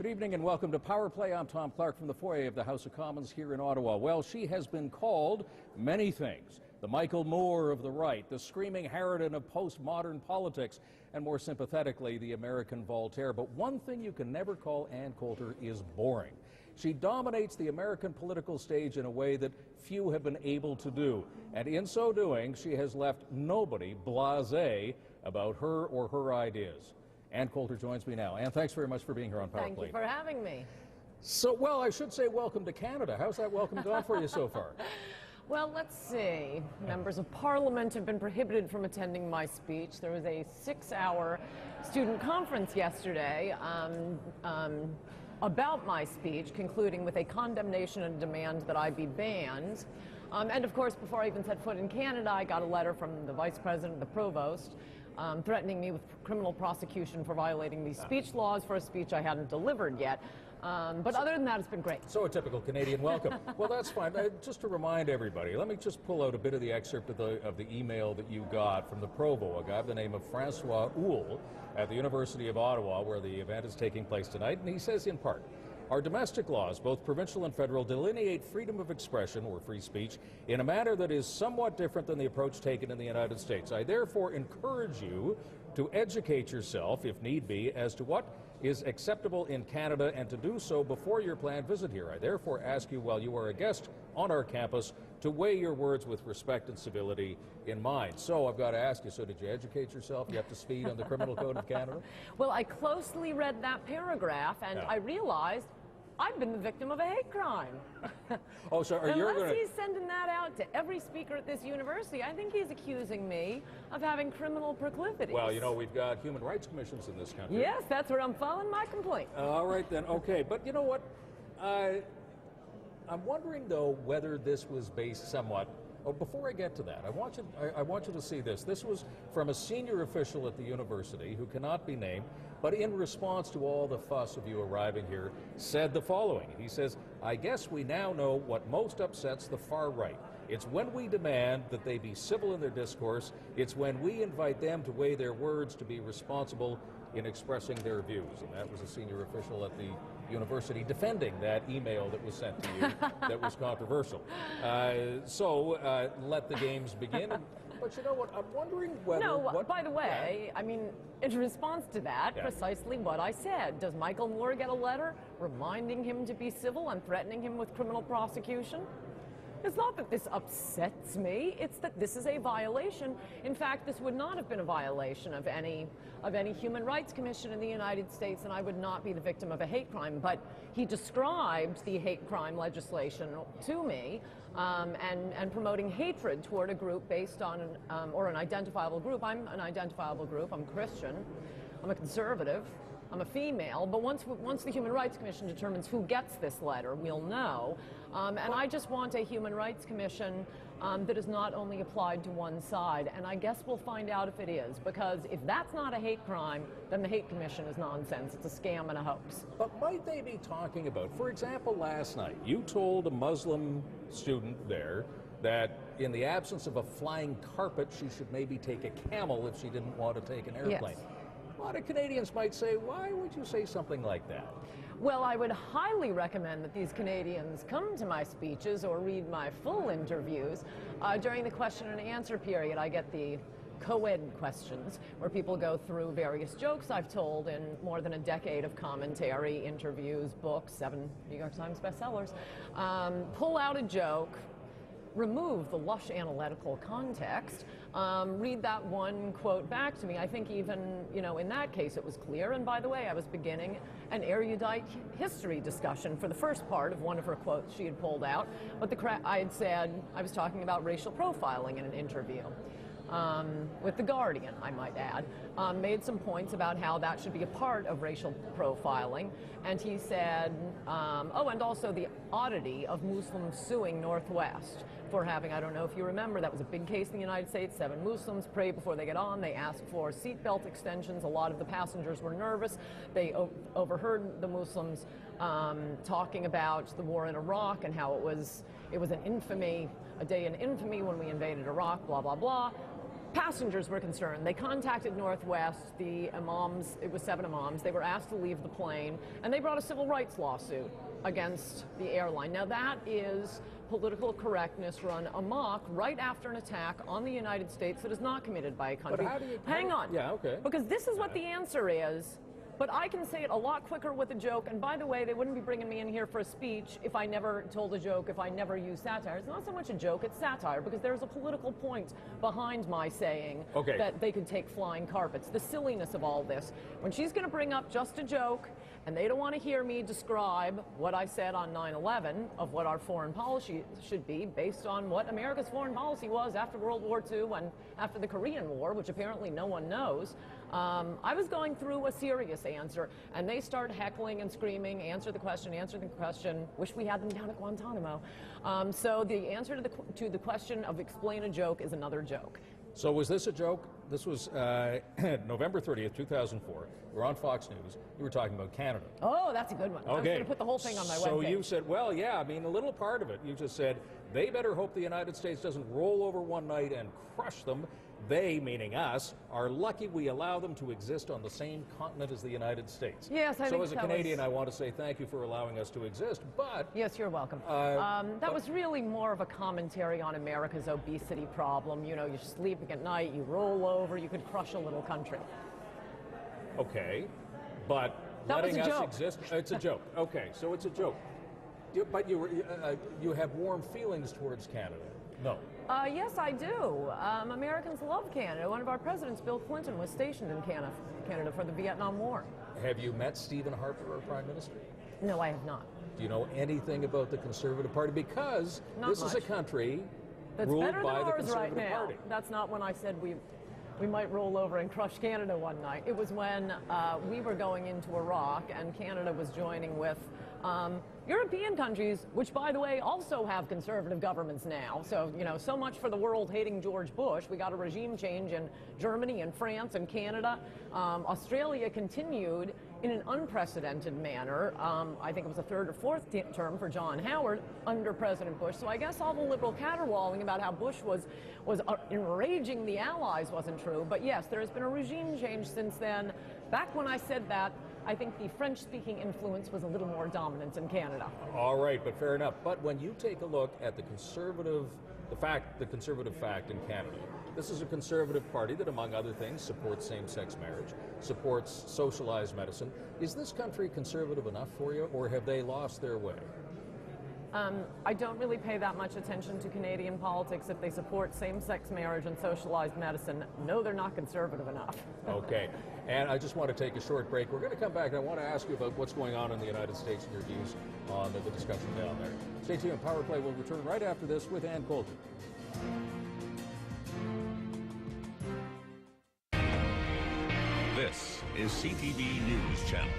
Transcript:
Good evening and welcome to Power Play. I'm Tom Clark from the foyer of the House of Commons here in Ottawa. Well, she has been called many things. The Michael Moore of the right, the screaming harridan of postmodern politics, and more sympathetically, the American Voltaire. But one thing you can never call Ann Coulter is boring. She dominates the American political stage in a way that few have been able to do. And in so doing, she has left nobody blasé about her or her ideas. Ann Coulter joins me now. Ann, thanks very much for being here on Power Play. Thank you for having me. So, well, I should say welcome to Canada. How's that welcome gone for you so far? Well, let's see. Members of Parliament have been prohibited from attending my speech. There was a 6-hour student conference yesterday about my speech, concluding with a condemnation and demand that I be banned. And of course, before I even set foot in Canada, I got a letter from the Vice President, the Provost, threatening me with criminal prosecution for violating these speech laws for a speech I hadn't delivered yet. But other than that, it's been great. So a typical Canadian welcome. Well, that's fine. Just to remind everybody, let me just pull out a bit of the excerpt of the email that you got from the Provost, a guy by the name of Francois Houle at the University of Ottawa, where the event is taking place tonight. And he says, in part, our domestic laws, both provincial and federal, delineate freedom of expression, or free speech, in a manner that is somewhat different than the approach taken in the United States. I therefore encourage you to educate yourself, if need be, as to what is acceptable in Canada and to do so before your planned visit here. I therefore ask you, while you are a guest on our campus, to weigh your words with respect and civility in mind. So I've got to ask you, so did you educate yourself? You up to speed on the Criminal Code of Canada? Well, I closely read that paragraph, and I realized I've been the victim of a hate crime. Oh, so are you Unless he's sending that out to every speaker at this university, I think he's accusing me of having criminal proclivities. Well, you know, we've got human rights commissions in this country. Yes, that's where I'm filing my complaint. All right, then. Okay, but you know what? I'm wondering, though, whether this was based somewhat... Oh, before I get to that, I want you to see this. This was from a senior official at the university who cannot be named, but in response to all the fuss of you arriving here, said the following. He says, I guess we now know what most upsets the far right. It's when we demand that they be civil in their discourse. It's when we invite them to weigh their words, to be responsible in expressing their views. And that was a senior official at the university defending that email that was sent to you that was controversial. So let the games begin. But you know what? I'm wondering whether... No, by the way, I mean, in response to that, precisely what I said. Does Michael Moore get a letter reminding him to be civil and threatening him with criminal prosecution? It's not that this upsets me, it's that this is a violation. In fact, this would not have been a violation of any human rights commission in the United States, and I would not be the victim of a hate crime. But he described the hate crime legislation to me and promoting hatred toward a group based on, or an identifiable group. I'm an identifiable group, I'm Christian, I'm a conservative, I'm a female, but once the Human Rights Commission determines who gets this letter, we'll know. And I just want a Human Rights Commission that is not only applied to one side, and I guess we'll find out if it is, because if that's not a hate crime, then the hate commission is nonsense. It's a scam and a hoax. But might they be talking about, for example, last night, you told a Muslim student there that in the absence of a flying carpet, she should maybe take a camel if she didn't want to take an airplane. Yes. A lot of Canadians might say, why would you say something like that? Well, I would highly recommend that these Canadians come to my speeches or read my full interviews. During the question and answer period, I get the co-ed questions, where people go through various jokes I've told in more than a decade of commentary, interviews, books, 7 New York Times bestsellers. Pull out a joke, remove the lush analytical context, read that one quote back to me. I think even, you know, in that case it was clear. And by the way, I was beginning an erudite history discussion for the first part of one of her quotes she had pulled out. But I had said I was talking about racial profiling in an interview. With The Guardian, I might add, made some points about how that should be a part of racial profiling. And he said, oh, and also the oddity of Muslims suing Northwest for having, I don't know if you remember, that was a big case in the United States. 7 Muslims pray before they get on. They asked for seatbelt extensions. A lot of the passengers were nervous. They overheard the Muslims talking about the war in Iraq and how it was an infamy, a day in infamy when we invaded Iraq, blah, blah, blah. passengers were concerned. They contacted Northwest, the imams, it was 7 imams. They were asked to leave the plane, and they brought a civil rights lawsuit against the airline. Now that is political correctness run amok right after an attack on the United States that is not committed by a country. But how do you... Hang on. Yeah, okay. Because this is what the answer is. But I can say it a lot quicker with a joke, and by the way, they wouldn't be bringing me in here for a speech if I never told a joke, if I never used satire. It's not so much a joke, it's satire, because there's a political point behind my saying that they could take flying carpets. The silliness of all this. When she's going to bring up just a joke, and they don't want to hear me describe what I said on 9/11 of what our foreign policy should be based on what America's foreign policy was after World War II and after the Korean War, which apparently no one knows. I was going through a serious answer, and they start heckling and screaming, answer the question, wish we had them down at Guantanamo. So the answer to the question of explain a joke is another joke. So was this a joke? This was November 30th, 2004. We're on Fox News. You were talking about Canada. Oh, that's a good one. Okay. I was going to put the whole thing on my webpage. So you said, well, yeah, I mean, a little part of it. You just said, they better hope the United States doesn't roll over one night and crush them. They, meaning us, are lucky we allow them to exist on the same continent as the United States. Yes, I think so as a Canadian, I want to say thank you for allowing us to exist, but... Yes, you're welcome. That was really more of a commentary on America's obesity problem. You know, you're sleeping at night, you roll over, you could crush a little country. Okay, but that letting was a us joke. exist... It's a joke. Okay, so it's a joke. But you have warm feelings towards Canada. No. Yes, I do. Americans love Canada. One of our presidents, Bill Clinton, was stationed in Canada for the Vietnam War. Have you met Stephen Harper, our Prime Minister? No, I have not. Do you know anything about the Conservative Party? Because this is a country ruled by the Conservative Party. That's not when I said we might roll over and crush Canada one night. It was when we were going into Iraq and Canada was joining with European countries, which, by the way, also have conservative governments now. So, you know, so much for the world hating George Bush. We got a regime change in Germany and France and Canada. Australia continued in an unprecedented manner. I think it was a 3rd or 4th term for John Howard under President Bush. So I guess all the liberal caterwauling about how Bush was enraging the Allies wasn't true. But yes, there has been a regime change since then. Back when I said that, I think the French-speaking influence was a little more dominant in Canada. All right, but fair enough. But when you take a look at the conservative fact in Canada, this is a conservative party that, among other things, supports same-sex marriage, supports socialized medicine. Is this country conservative enough for you, or have they lost their way? I don't really pay that much attention to Canadian politics. If they support same-sex marriage and socialized medicine, no, they're not conservative enough. Okay, and I just want to take a short break. We're going to come back, and I want to ask you about what's going on in the United States and your views on the discussion down there. Stay tuned. Power Play will return right after this with Ann Coulter. This is CTV News Channel.